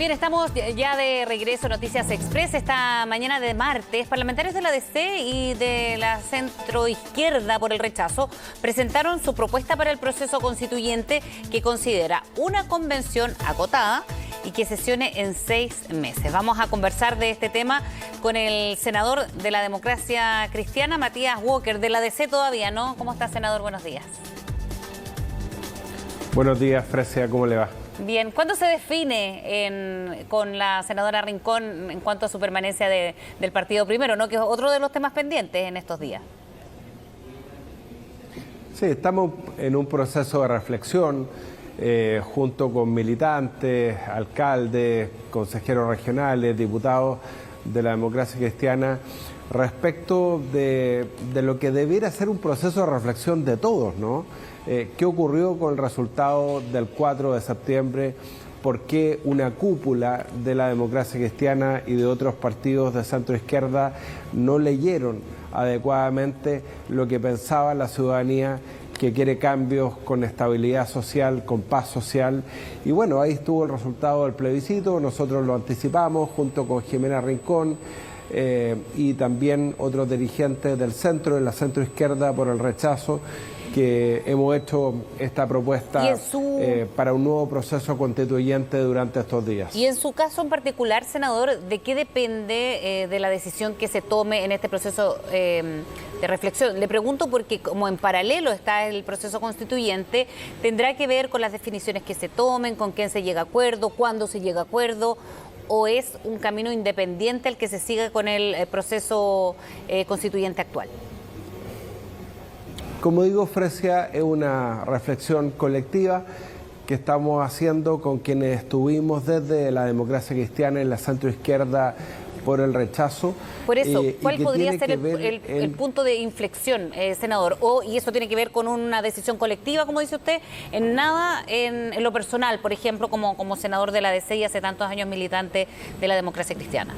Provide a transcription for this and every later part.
Bien, estamos ya de regreso a Noticias Express. Esta mañana de martes, parlamentarios de la DC y de la centroizquierda por el rechazo presentaron su propuesta para el proceso constituyente que considera una convención acotada y que sesione en 6 meses. Vamos a conversar de este tema con el senador de la Democracia Cristiana, Matías Walker, de la DC todavía, ¿no? ¿Cómo está, senador? Buenos días. Buenos días, Fresia, ¿cómo le va? Bien, ¿cuándo se define con la senadora Rincón en cuanto a su permanencia del Partido Primero, ¿no? Que es otro de los temas pendientes en estos días? Sí, estamos en un proceso de reflexión junto con militantes, alcaldes, consejeros regionales, diputados de la Democracia Cristiana respecto de lo que debiera ser un proceso de reflexión de todos, ¿no? ¿Qué ocurrió con el resultado del 4 de septiembre? ¿Por qué una cúpula de la Democracia Cristiana y de otros partidos de centro izquierda no leyeron adecuadamente lo que pensaba la ciudadanía, que quiere cambios con estabilidad social, con paz social? Y bueno, ahí estuvo el resultado del plebiscito, nosotros lo anticipamos junto con Jimena Rincón y también otros dirigentes del centro, de la centro izquierda por el rechazo, que hemos hecho esta propuesta para un nuevo proceso constituyente durante estos días. Y en su caso en particular, senador, ¿de qué depende de la decisión que se tome en este proceso de reflexión? Le pregunto porque como en paralelo está el proceso constituyente, tendrá que ver con las definiciones que se tomen, con quién se llega a acuerdo, cuándo se llega a acuerdo, o es un camino independiente el que se sigue con el proceso constituyente actual. Como digo, Fresia, es una reflexión colectiva que estamos haciendo con quienes estuvimos desde la Democracia Cristiana en la centroizquierda por el rechazo. Por eso, ¿cuál podría ser el punto de inflexión, senador? ¿Y eso tiene que ver con una decisión colectiva, como dice usted? En nada, en lo personal, por ejemplo, como senador de la DC y hace tantos años militante de la Democracia Cristiana.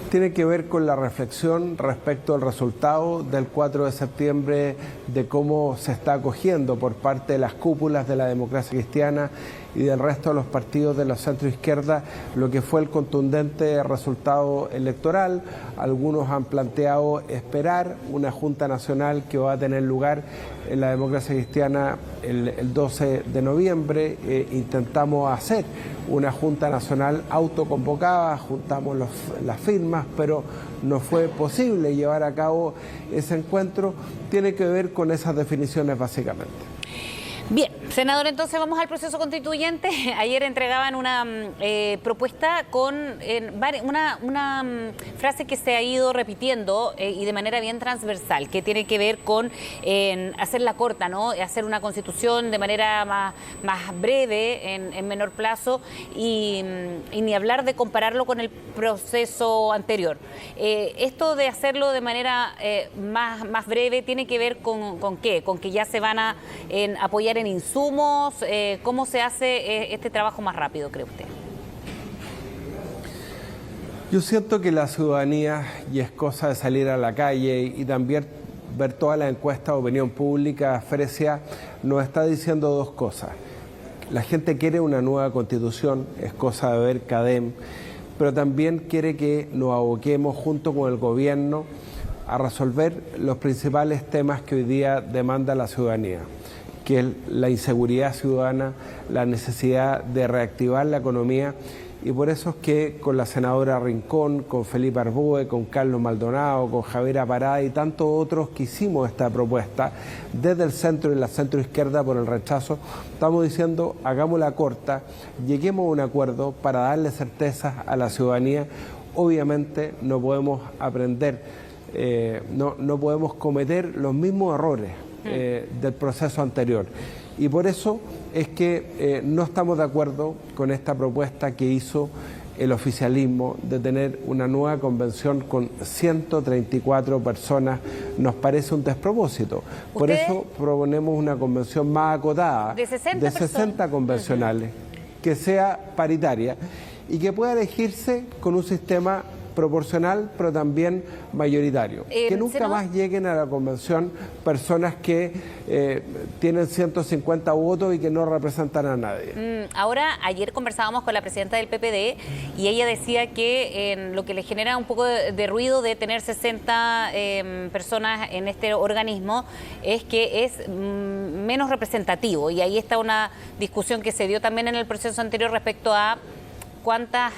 Tiene que ver con la reflexión respecto al resultado del 4 de septiembre, de cómo se está acogiendo por parte de las cúpulas de la Democracia Cristiana y del resto de los partidos de la centroizquierda lo que fue el contundente resultado electoral. Algunos han planteado esperar una Junta Nacional que va a tener lugar en la Democracia Cristiana el 12 de noviembre. Intentamos hacer una Junta Nacional autoconvocada, juntamos las firmas, pero no fue posible llevar a cabo ese encuentro. Tiene que ver con esas definiciones básicamente. Bien, senador, entonces vamos al proceso constituyente. Ayer entregaban una propuesta con una frase que se ha ido repitiendo y de manera bien transversal, que tiene que ver con hacerla corta, ¿no? Hacer una constitución de manera más breve, en menor plazo, y ni hablar de compararlo con el proceso anterior. Esto de hacerlo de manera más breve tiene que ver con ¿qué? Con que ya se van a apoyar en insumos. ¿Cómo se hace este trabajo más rápido, cree usted? Yo siento que la ciudadanía, y es cosa de salir a la calle y también ver todas las encuestas de opinión pública, Fresia, nos está diciendo dos cosas. La gente quiere una nueva constitución, es cosa de ver CADEM, pero también quiere que nos aboquemos junto con el gobierno a resolver los principales temas que hoy día demanda la ciudadanía, que es la inseguridad ciudadana, la necesidad de reactivar la economía, y por eso es que con la senadora Rincón, con Felipe Arbúe, con Carlos Maldonado, con Javiera Parada y tantos otros que hicimos esta propuesta desde el centro y la centroizquierda por el rechazo, estamos diciendo hagámosla corta, lleguemos a un acuerdo para darle certezas a la ciudadanía. Obviamente no podemos aprender, no podemos cometer los mismos errores del proceso anterior, y por eso es que no estamos de acuerdo con esta propuesta que hizo el oficialismo de tener una nueva convención con 134 personas. Nos parece un despropósito. Por eso proponemos una convención más acotada de 60 convencionales, que sea paritaria y que pueda elegirse con un sistema proporcional, pero también mayoritario. Que nunca más lleguen a la convención personas que tienen 150 votos y que no representan a nadie. Ahora, ayer conversábamos con la presidenta del PPD y ella decía que lo que le genera un poco de ruido de tener 60 personas en este organismo es que es menos representativo, y ahí está una discusión que se dio también en el proceso anterior respecto a cuántas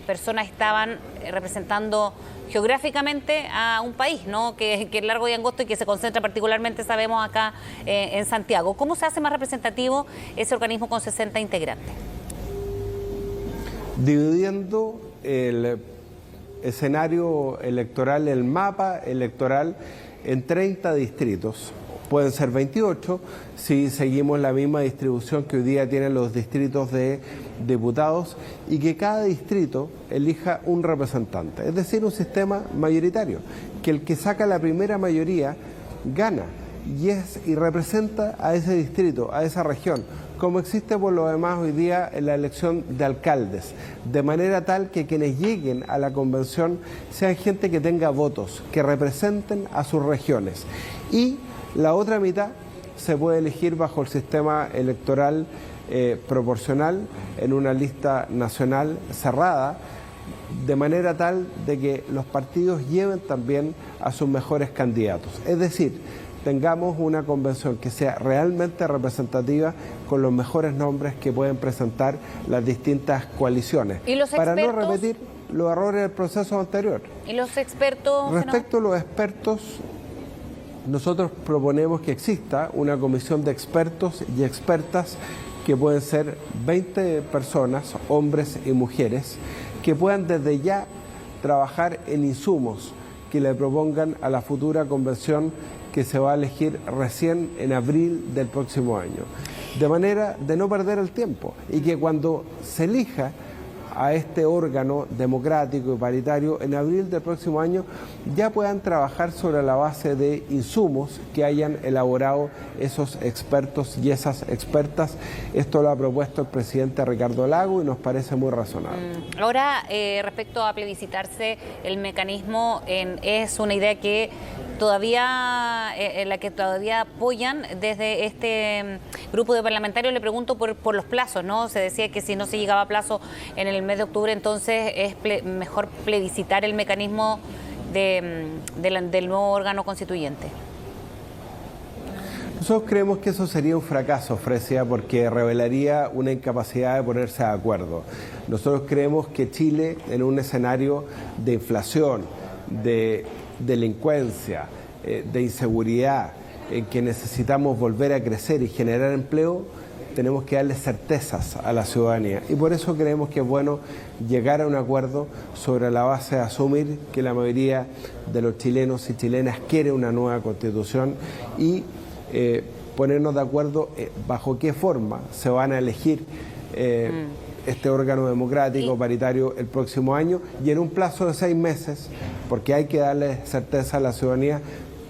personas estaban representando geográficamente a un país, ¿no? Que es largo y angosto y que se concentra particularmente, sabemos, acá en Santiago. ¿Cómo se hace más representativo ese organismo con 60 integrantes? Dividiendo el escenario electoral, el mapa electoral, en 30 distritos. Pueden ser 28 si seguimos la misma distribución que hoy día tienen los distritos de diputados, y que cada distrito elija un representante, es decir, un sistema mayoritario, que el que saca la primera mayoría gana y representa a ese distrito, a esa región, como existe por lo demás hoy día en la elección de alcaldes, de manera tal que quienes lleguen a la convención sean gente que tenga votos, que representen a sus regiones. Y la otra mitad se puede elegir bajo el sistema electoral proporcional en una lista nacional cerrada, de manera tal de que los partidos lleven también a sus mejores candidatos. Es decir, tengamos una convención que sea realmente representativa con los mejores nombres que pueden presentar las distintas coaliciones. ¿Y los para expertos? No repetir los errores del proceso anterior. ¿Y los expertos? Respecto a los expertos, nosotros proponemos que exista una comisión de expertos y expertas que pueden ser 20 personas, hombres y mujeres, que puedan desde ya trabajar en insumos que le propongan a la futura convención que se va a elegir recién en abril del próximo año, de manera de no perder el tiempo, y que cuando se elija a este órgano democrático y paritario en abril del próximo año ya puedan trabajar sobre la base de insumos que hayan elaborado esos expertos y esas expertas. Esto lo ha propuesto el presidente Ricardo Lagos y nos parece muy razonable. Ahora, respecto a plebiscitarse el mecanismo, es una idea que todavía, la que todavía apoyan desde este grupo de parlamentarios. Le pregunto por los plazos, ¿no? Se decía que si no se llegaba a plazo en el mes de octubre, entonces es mejor plebiscitar el mecanismo del nuevo órgano constituyente. Nosotros creemos que eso sería un fracaso, Fresia, porque revelaría una incapacidad de ponerse de acuerdo. Nosotros creemos que Chile, en un escenario de inflación, de delincuencia, de inseguridad, en que necesitamos volver a crecer y generar empleo, tenemos que darle certezas a la ciudadanía. Y por eso creemos que es bueno llegar a un acuerdo sobre la base de asumir que la mayoría de los chilenos y chilenas quiere una nueva constitución y ponernos de acuerdo bajo qué forma se van a elegir este órgano democrático paritario el próximo año, y en un plazo de 6 meses, porque hay que darle certeza a la ciudadanía,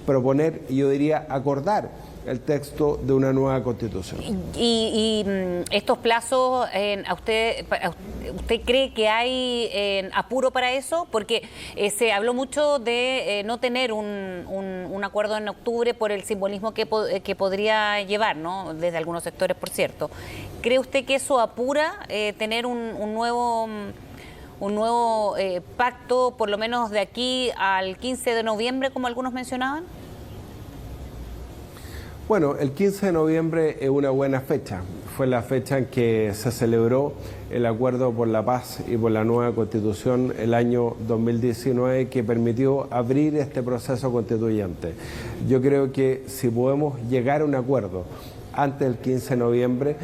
proponer, y yo diría acordar el texto de una nueva constitución. ¿Y estos plazos, usted cree que hay apuro para eso? Porque se habló mucho de no tener un acuerdo en octubre por el simbolismo que podría llevar, ¿no? Desde algunos sectores, por cierto. ¿Cree usted que eso apura tener un nuevo pacto, por lo menos de aquí al 15 de noviembre, como algunos mencionaban? Bueno, el 15 de noviembre es una buena fecha. Fue la fecha en que se celebró el Acuerdo por la Paz y por la nueva Constitución el año 2019, que permitió abrir este proceso constituyente. Yo creo que si podemos llegar a un acuerdo antes del 15 de noviembre,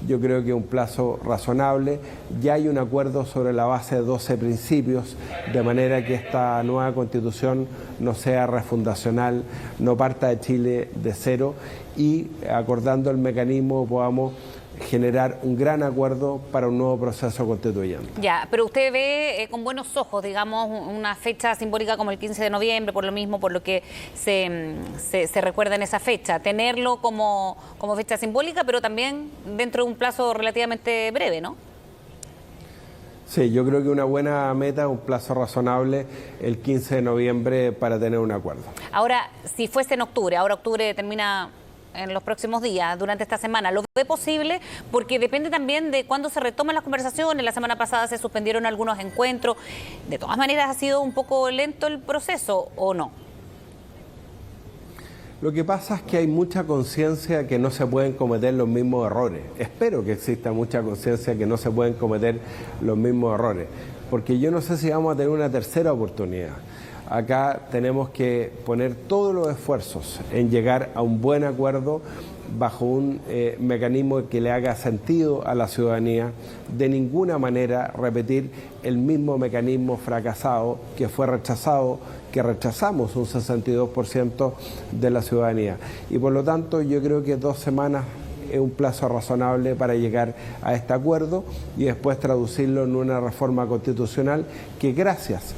yo creo que es un plazo razonable. Ya hay un acuerdo sobre la base de 12 principios, de manera que esta nueva constitución no sea refundacional, no parta de Chile de cero, y acordando el mecanismo podamos generar un gran acuerdo para un nuevo proceso constituyente. Ya, pero usted ve con buenos ojos, digamos, una fecha simbólica como el 15 de noviembre, por lo mismo, por lo que se recuerda en esa fecha, tenerlo como fecha simbólica, pero también dentro de un plazo relativamente breve, ¿no? Sí, yo creo que una buena meta, un plazo razonable, el 15 de noviembre para tener un acuerdo. Ahora, si fuese en octubre, ahora octubre termina en los próximos días, durante esta semana, ¿lo ve posible? Porque depende también de cuándo se retoman las conversaciones. La semana pasada se suspendieron algunos encuentros. De todas maneras, ¿ha sido un poco lento el proceso o no? Lo que pasa es que hay mucha conciencia que no se pueden cometer los mismos errores. Espero que exista mucha conciencia que no se pueden cometer los mismos errores, porque yo no sé si vamos a tener una tercera oportunidad. Acá tenemos que poner todos los esfuerzos en llegar a un buen acuerdo bajo un mecanismo que le haga sentido a la ciudadanía, de ninguna manera repetir el mismo mecanismo fracasado que fue rechazado, que rechazamos un 62% de la ciudadanía. Y por lo tanto yo creo que 2 semanas es un plazo razonable para llegar a este acuerdo y después traducirlo en una reforma constitucional que, gracias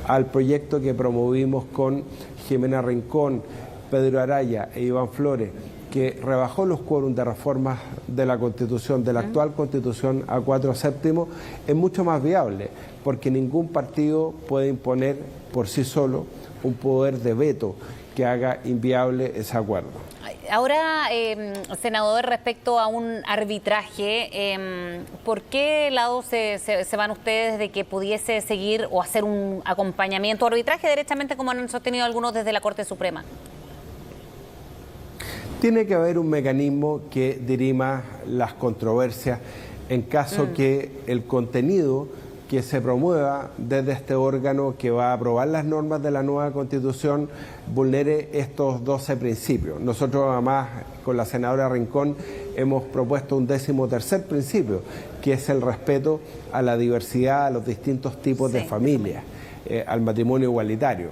al proyecto que promovimos con Jimena Rincón, Pedro Araya e Iván Flores, que rebajó los quórums de reformas de la Constitución, de la actual Constitución a 4/7, es mucho más viable, porque ningún partido puede imponer por sí solo un poder de veto que haga inviable ese acuerdo. Ahora, senador, respecto a un arbitraje, ¿por qué lado se van ustedes de que pudiese seguir o hacer un acompañamiento o arbitraje directamente como han sostenido algunos desde la Corte Suprema? Tiene que haber un mecanismo que dirima las controversias en caso que el contenido que se promueva desde este órgano que va a aprobar las normas de la nueva Constitución vulnere estos 12 principios. Nosotros además con la senadora Rincón hemos propuesto un 13º principio, que es el respeto a la diversidad, a los distintos tipos de familias, al matrimonio igualitario.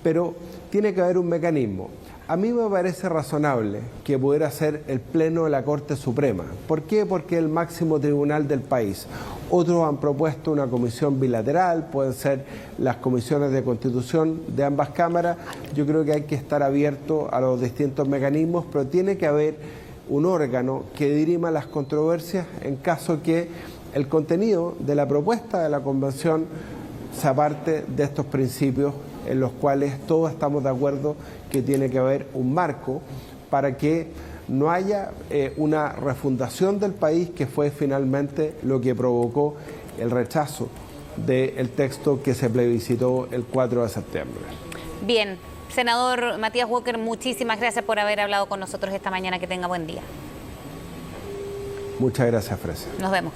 Pero tiene que haber un mecanismo. A mí me parece razonable que pudiera ser el Pleno de la Corte Suprema. ¿Por qué? Porque es el máximo tribunal del país. Otros han propuesto una comisión bilateral, pueden ser las comisiones de Constitución de ambas cámaras. Yo creo que hay que estar abierto a los distintos mecanismos, pero tiene que haber un órgano que dirima las controversias en caso que el contenido de la propuesta de la Convención se aparte de estos principios en los cuales todos estamos de acuerdo que tiene que haber un marco para que no haya una refundación del país, que fue finalmente lo que provocó el rechazo del texto que se plebiscitó el 4 de septiembre. Bien, senador Matías Walker, muchísimas gracias por haber hablado con nosotros esta mañana. Que tenga buen día. Muchas gracias, Fresia. Nos vemos.